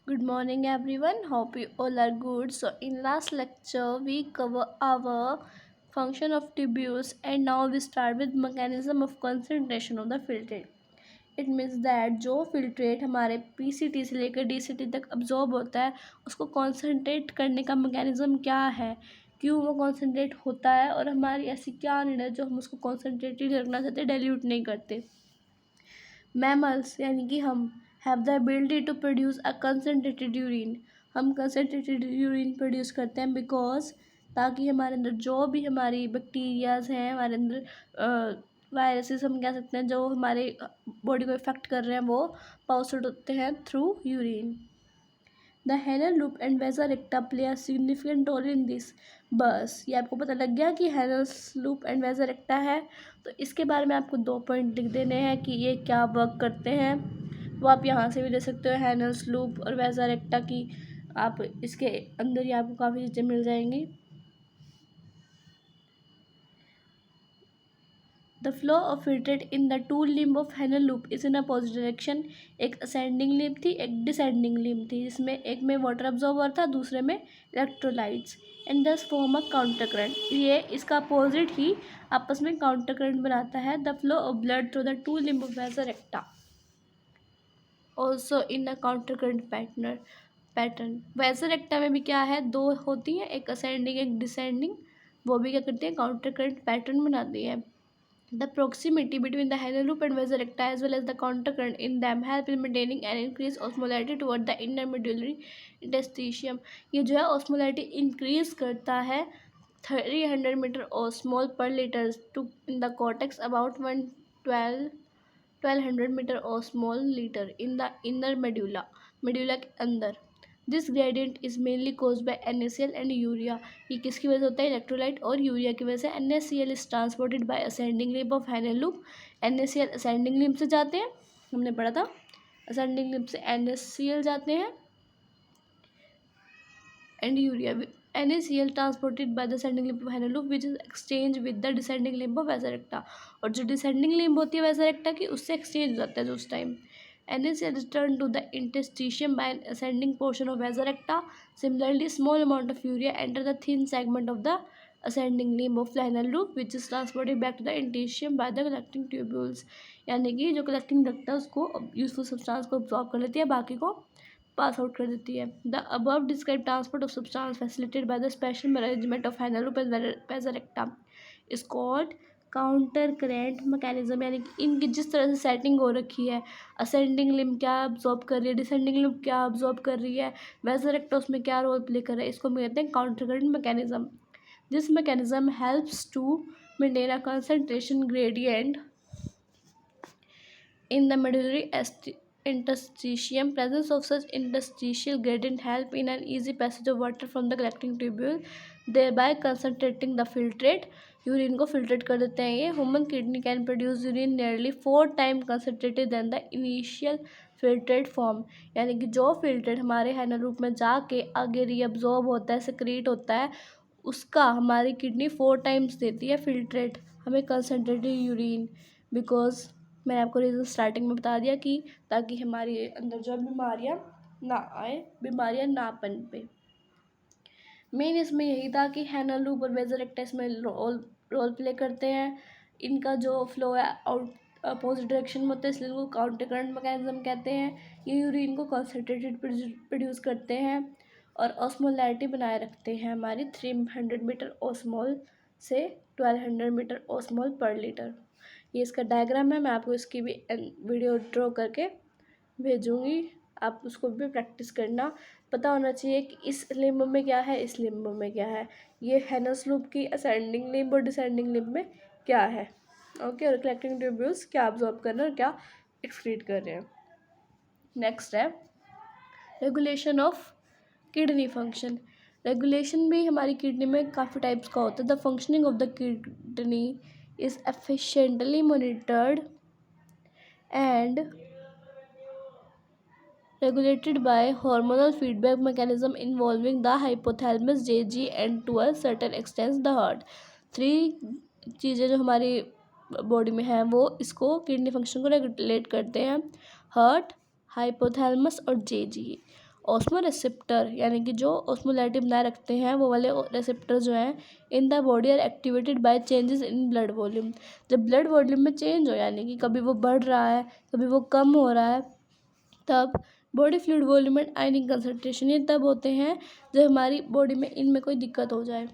Good morning everyone. Hope you all are good. So in last lecture we cover our function of tubules and now we start with mechanism of concentration of the filtrate. It means that जो filtrate हमारे PCT से लेकर DCT तक absorb होता है उसको concentrate करने का mechanism क्या है, क्यों वो concentrate होता है और हमारी ऐसी क्या नीड है जो हम उसको concentrated रखना चाहते dilute नहीं करते. मैमल्स यानी कि हम have the ability to produce a concentrated urine. हम कंसनट्रेटेड यूरिन प्रोड्यूस करते हैं बिकॉज ताकि हमारे अंदर जो भी हमारी बैक्टीरियाज हैं, हमारे अंदर वायरसेस हम कह सकते हैं जो हमारे बॉडी को इफेक्ट कर रहे हैं वो पास आउट होते हैं through urine. The Henle loop and vasa recta play a significant role in this. बस ये आपको पता लग गया कि Henle loop and vasa recta है. तो इसके बारे में आपको 2 पॉइंट लिख देने हैं कि ये क्या वर्क करते हैं. वो आप यहाँ से भी दे सकते हो हेनल्स लूप और वेजा रेक्टा की. आप इसके अंदर ही आपको काफ़ी चीज़ें मिल जाएंगी. The flow of filtrate in the two limb of Henle loop is in a positive direction. एक असेंडिंग लिम्ब थी, एक डिसेंडिंग लिम्ब थी, जिसमें एक में वाटर अब्जॉर्बर था, दूसरे में इलेक्ट्रोलाइट्स. एंड दस फॉर्म अ काउंटर करंट. ये इसका अपोजिट ही आपस में काउंटर करंट बनाता है. The flow of blood through the two limb of vasa recta also in a counter current pattern. Vasa recta में भी क्या है, दो होती हैं, एक असेंडिंग एक डिसेंडिंग. वो भी क्या करती है, काउंटर करंट पैटर्न बनाती है. The proximity between the Henle loop and vasa recta as well as the countercurrent in them help in maintaining an increased osmolarity toward the inner medullary interstitium. ये जो है osmolarity increase करता है 300 meter osmol per liter to in the cortex about 1200 meter osmol liter in the inner medulla के अंदर. This gradient is mainly cause by NaCl and urea. ये किसकी वजह से होता है, इलेक्ट्रोलाइट और यूरिया की वजह से. NaCl is transported by ascending limb of Henle loop. NaCl ascending limb से जाते हैं, हमने पढ़ा था. असेंडिंग लिम्ब से NaCl जाते हैं and urea. NaCl transported by the ascending limb of Henle loop which is exchange with the descending limb of vasa recta. और जो डिसेंडिंग लिम्ब होती है वेसा रेक्टा की उससे एक्सचेंज हो जाता है जो उस time. NaCl return to the interstitium by an ascending portion of vasa recta. Similarly, small amount of urea enter the thin segment of the ascending limb of the anal loop, which is transported back to the interstitium by the collecting tubules. यानी कि जो collecting duct है उसको useful substance को absorb कर लेती है, बाकी को पास आउट कर देती है. The above describe transport of substance facilitated by the special arrangement of Henle loop and vasa recta is called counter current mechanism. यानी कि इनकी जिस तरह से सेटिंग हो रखी है, असेंडिंग लिम्ब क्या अब्जॉर्ब कर रही है, डिसेंडिंग लिम्ब क्या अब्जॉर्ब कर रही है, वेसा रेक्टा उसमें क्या रोल प्ले कर रहा है, इसको हम कहते हैं counter current mechanism. This mechanism helps to maintain a concentration gradient in the medullary interstitium. Presence of such interstitial gradient help in an easy passage of water from the collecting tubule, thereby concentrating the filtrate. Urine को filtrate कर देते हैं ये. Human kidney can produce urine nearly 4 time concentrated than the initial filtrate form. यानी कि जो filtrate हमारे हैनल रूप में जाके आगे रीअब्जॉर्ब होता है, सिक्रीट होता है, उसका हमारी किडनी 4 टाइम्स देती है फिल्ट्रेट हमें कंसनट्रेटेड यूरिन. बिकॉज मैंने आपको रीज़न स्टार्टिंग में बता दिया कि ताकि हमारे अंदर जो बीमारियाँ ना आए, बीमारियाँ ना पनपे. मेन इसमें यही था कि हैनल लूप और वेसा रेक्टा इसमें रोल प्ले करते हैं. इनका जो फ्लो है आउट अपोजिट डायरेक्शन में होता है, इसलिए इनको काउंटर करंट मैकेनिज्म कहते हैं. ये यूरिन को कंसनट्रेटेड प्रोड्यूस करते हैं और ऑस्मोलैरिटी बनाए रखते हैं हमारी 300 मीटर ऑस्मोल से 1200 मीटर ऑस्मोल पर लीटर. ये इसका डायग्राम है, मैं आपको इसकी भी वीडियो ड्रॉ करके भेजूँगी, आप उसको भी प्रैक्टिस करना. पता होना चाहिए कि इस लिम्ब में क्या है, इस लिम्ब में क्या है, ये हेनस लूप की असेंडिंग लिम्ब और डिसेंडिंग लिम्ब में क्या है. ओके, और कलेक्टिंग ट्यूब्यूल्स क्या अब्जॉर्ब कर रहे हैं और क्या एक्सक्रीट कर रहे हैं. नेक्स्ट है regulation of kidney function. Regulation भी हमारी किडनी में काफ़ी टाइप्स का होता है. The functioning of the kidney is efficiently monitored and regulated by hormonal feedback mechanism involving the hypothalamus, JG and to a certain extent the heart. 3 चीज़ें जो हमारी बॉडी में हैं वो इसको किडनी फंक्शन को रेगुलेट करते हैं. हार्ट, हाइपोथैलेमस और JG. ऑस्मोरेसेप्टर यानी कि जो ऑस्मोलैरिटी बनाए रखते हैं वो वाले रेसेप्टर जो हैं in the body are activated by changes in blood volume. जब ब्लड वॉल्यूम में चेंज हो यानी कि कभी वो बढ़ रहा है कभी वो कम हो रहा है, तब body fluid volume and ionic concentration ये तब होते हैं जब हमारी बॉडी में इनमें कोई दिक्कत हो जाए।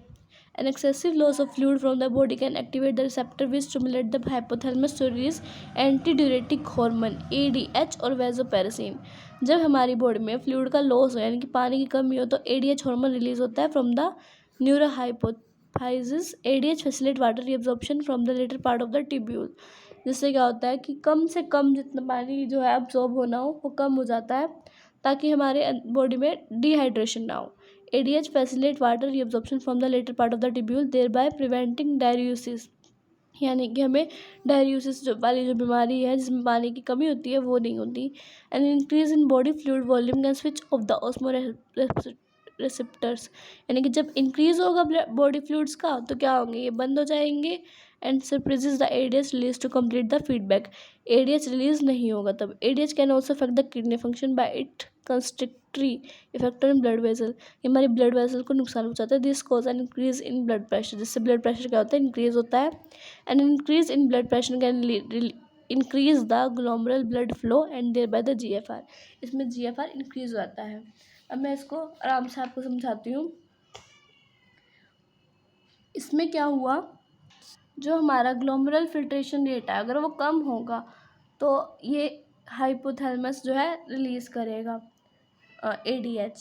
An excessive loss of fluid from the body can activate the receptor which stimulate the hypothalamus to release antidiuretic hormone ADH और vasopressin। जब हमारी बॉडी में फ्लूइड का लॉस हो यानी कि पानी की कमी हो तो ADH हार्मोन रिलीज होता है from the neurohypophysis. ADH facilitate water reabsorption from the latter part of the tubule. जिससे क्या होता है कि कम से कम जितना पानी जो है अब्जॉर्ब होना हो वो कम हो जाता है ताकि हमारे बॉडी में डिहाइड्रेशन ना हो। ADH facilitate water reabsorption from the later part of the tubule thereby preventing diuresis। यानी कि हमें डायरियोसिस जो बीमारी है जिसमें पानी की कमी होती है वो नहीं होती। And increase in body fluid volume can switch off the osmoreceptors. यानी कि जब इंक्रीज होगा बॉडी फ्लूइड्स का तो क्या होंगे, ये बंद हो जाएंगे and surprises the ADH release to complete the feedback। ADH release नहीं होगा तब। ADH can also affect the kidney function by it constrictory effect on blood vessel. ये हमारी ब्लड वेसल को नुकसान पहुंचाता है। This cause an increase in blood pressure, जिससे ब्लड प्रेशर क्या होता है, इंक्रीज होता है। And increase in blood pressure can increase the glomerular blood flow and there by the GFR। इसमें GFR इंक्रीज हो जाता है। अब मैं इसको आराम से आपको समझाती हूँ। इसमें क्या हुआ, जो हमारा ग्लोमेरुलर फिल्ट्रेशन रेट है अगर वो कम होगा तो ये हाइपोथैलेमस जो है रिलीज़ करेगा ADH,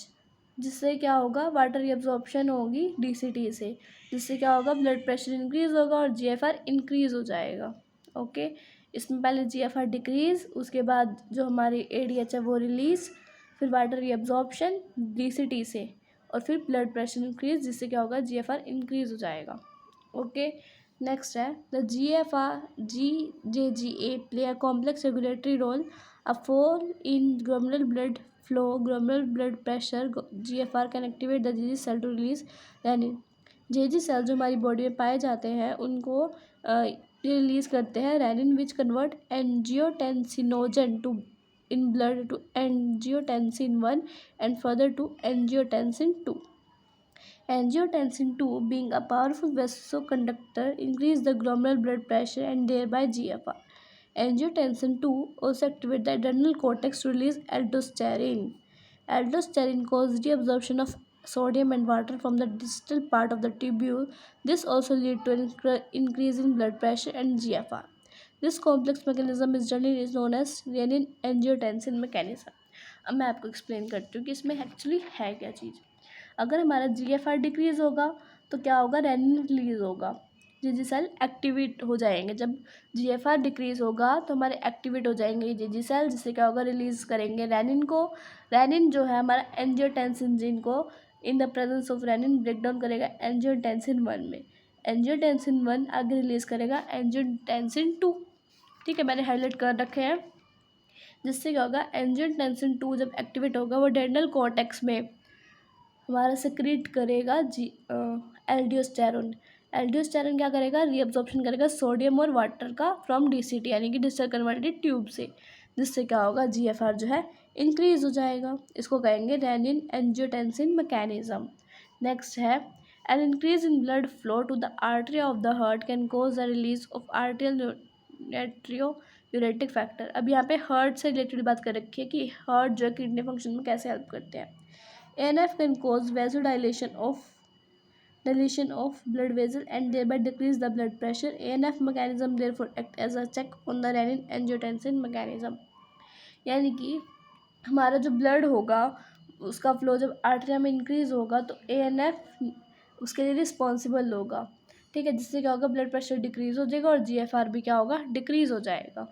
जिससे क्या होगा, वाटर एब्जॉर्प्शन होगी DCT से, जिससे क्या होगा, ब्लड प्रेशर इंक्रीज़ होगा और GFR इंक्रीज़ हो जाएगा। ओके, इसमें पहले GFR डिक्रीज़, उसके बाद जो हमारी ADH है वो रिलीज़, फिर वाटर एब्जॉर्प्शन DCT से, और फिर ब्लड प्रेशर इंक्रीज़, जिससे क्या होगा, GFR इंक्रीज़ हो जाएगा। ओके, नेक्स्ट है the GFR-GJGA play a complex regulatory role, a fall in glomerular blood flow, glomerular blood pressure, GFR can activate the GG cell to release renin। GG cell जो हमारी body में पाए जाते हैं उनको ये रिलीज़ करते हैं renin, which convert angiotensinogen to in blood to angiotensin 1 and further to angiotensin 2। Angiotensin 2 being a powerful vasoconductor increase the glomerular blood pressure and thereby GFR। Angiotensin 2 also activate the adrenal cortex to release aldosterone। Aldosterone causes reabsorption of sodium and water from the distal part of the tubule। This also lead to an increase in blood pressure and GFR। This complex mechanism is generally known as renin angiotensin mechanism। अब मैं आपको explain करती हूँ कि इसमें actually है क्या चीज़। अगर हमारा GFR डिक्रीज़ होगा तो क्या होगा, रेनिन रिलीज़ होगा, GG सेल एक्टिवेट हो जाएंगे। जब GFR डिक्रीज़ होगा तो हमारे एक्टिवेट हो जाएंगे GG सेल, जिससे क्या होगा, रिलीज़ करेंगे रेनिन को। रेनिन जो है हमारा एंजियोटेंसिन जीन को in the presence of renin break down करेगा एंजियोटेंसिन 1 में। एंजियोटेंसिन 1 आगे रिलीज़ करेगा एंजियोटेंसिन 2। ठीक है, मैंने हाईलाइट कर रखे हैं। जिससे क्या होगा, एंजियोटेंसिन 2 जब एक्टिवेट होगा वो एड्रेनल कॉर्टेक्स में हमारा सिक्रीट करेगा एल्डोस्टेरोन। एल्डोस्टेरोन क्या करेगा, रीअब्जॉर्प्शन करेगा सोडियम और वाटर का फ्रॉम DCT यानी कि डिस्टल कन्वर्टेड ट्यूब से, जिससे क्या होगा, GFR जो है इंक्रीज हो जाएगा। इसको कहेंगे रेनिन एंजियोटेंसिन मैकेनिज्म। नेक्स्ट है an increase in blood flow to the artery of the heart can cause the release of atrial natriuretic factor. अब यहाँ पे हार्ट से रिलेटेड बात कर रखी है कि हार्ट जो है किडनी फंक्शन में कैसे हेल्प करते हैं। ANF can cause vasodilation of blood vessel and thereby decrease the blood pressure। ANF mechanism therefore act as a check on the renin angiotensin mechanism। यानी कि हमारा जो ब्लड होगा उसका फ्लो जब आर्टरिया में इंक्रीज होगा तो ANF उसके लिए रिस्पॉन्सिबल होगा। ठीक है, जिससे क्या होगा, ब्लड प्रेशर डिक्रीज हो जाएगा और GFR भी क्या होगा, डिक्रीज हो जाएगा।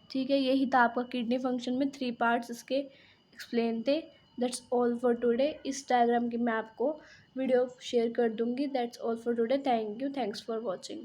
ठीक है, यही था आपका किडनी फंक्शन में 3 पार्ट्स इसके एक्सप्लेन थे। That's all for today. इस डायग्राम की मैं आपको वीडियो शेयर कर दूंगी। That's all for today. Thank you, thanks for watching.